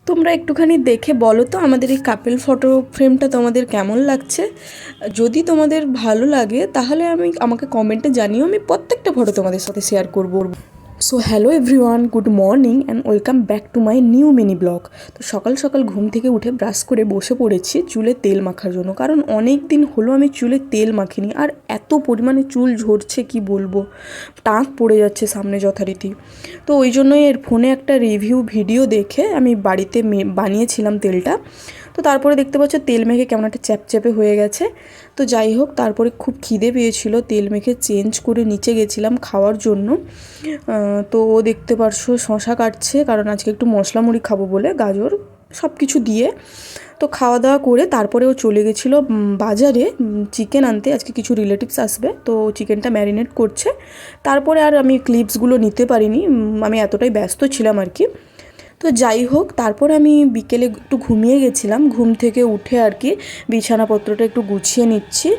তোমরা একটুখানি দেখে বলো তো আমাদের এই কাপল ফটো ফ্রেমটা তোমাদের কেমন লাগছে। যদি তোমাদের ভালো লাগে তাহলে আমাকে কমেন্টে জানিও, আমি প্রত্যেকটা ফটো তোমাদের সাথে শেয়ার করবো। So hello everyone, good morning and welcome back to my new mini blog. তো সকাল সকাল ঘুম থেকে উঠে ব্রাশ করে বসে পড়েছি চুলে তেল মাখার জন্য, কারণ অনেক দিন হলো আমি চুলে তেল মাখিনি। আর এত পরিমাণে চুল ঝরছে কি বলবো, টাক পড়ে যাচ্ছে সামনে যথারীতি। তো ওই জন্যই এর ফোনে একটা রিভিউ ভিডিও দেখে আমি বাড়িতে বানিয়েছিলাম তেলটা। তো তারপরে দেখতে পাচ্ছ তেল মেখে কেমন একটা চ্যাপচ্যাপে হয়ে গেছে। তো যাই হোক, তারপরে খুব খিদে পেয়েছিল, তেল মেখে চেঞ্জ করে নিচে গেছিলাম খাওয়ার জন্য। তো ও দেখতে পারছো শশা কাটছে, কারণ আজকে একটু মশলা মুড়ি খাবো বলে, গাজর সব কিছু দিয়ে। তো খাওয়া দাওয়া করে তারপরে ও চলে গেছিলো বাজারে চিকেন আনতে, আজকে কিছু রিলেটিভস আসবে, তো চিকেনটা ম্যারিনেট করছে। তারপরে আর আমি ক্লিপসগুলো নিতে পারিনি, আমি এতটাই ব্যস্ত ছিলাম আর কি। তো যাই হোক, তারপর আমি বিকেলে একটু ঘুমিয়ে গেছিলাম, ঘুম থেকে উঠে আর কি বিছানাপত্রটা একটু গুছিয়ে নিচ্ছি।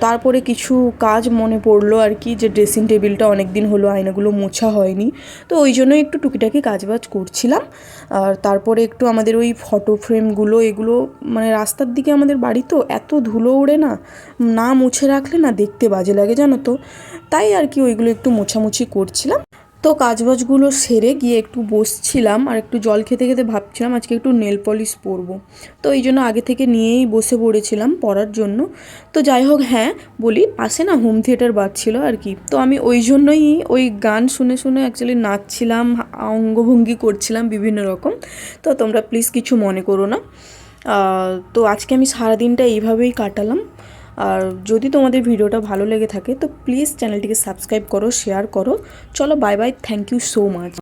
তারপরে কিছু কাজ মনে পড়লো আর কি, যে ড্রেসিং টেবিলটা অনেক দিন হলো আয়নাগুলো মোছা হয়নি, তো ওই জন্যই একটু টুকিটাকি কাজবাজ করছিলাম। আর তারপরে একটু আমাদের ওই ফটো ফ্রেমগুলো, এগুলো মানে রাস্তার দিকে আমাদের বাড়ি তো এত ধুলো ওড়ে না, না মুছে রাখলে না দেখতে বাজে লাগে জানো তো, তাই আর কি ওইগুলো একটু মোছামুছি করছিলাম। তো কাজবাজগুলো সেরে গিয়ে একটু বসছিলাম আর একটু জল খেতে খেতে ভাবছিলাম আজকে একটু নেল পলিশ পরবো। তো এই জন্য আগে থেকে নিয়েই বসে পড়েছিলাম পরার জন্য। তো যাই হোক, হ্যাঁ বলি, পাশে না হোম থিয়েটার বাজছিল আর কি, তো আমি ওই জন্যই ওই গান শুনে শুনে অ্যাকচুয়ালি নাচছিলাম, অঙ্গভঙ্গি করছিলাম বিভিন্ন রকম। তো তোমরা প্লিজ কিছু মনে করো না। তো আজকে আমি সারাদিনটা এইভাবেই কাটালাম। আর যদি তোমাদের ভিডিওটা ভালো লেগে থাকে তো প্লিজ চ্যানেলটিকে সাবস্ক্রাইব করো, শেয়ার করো। চলো bye bye, thank you so much.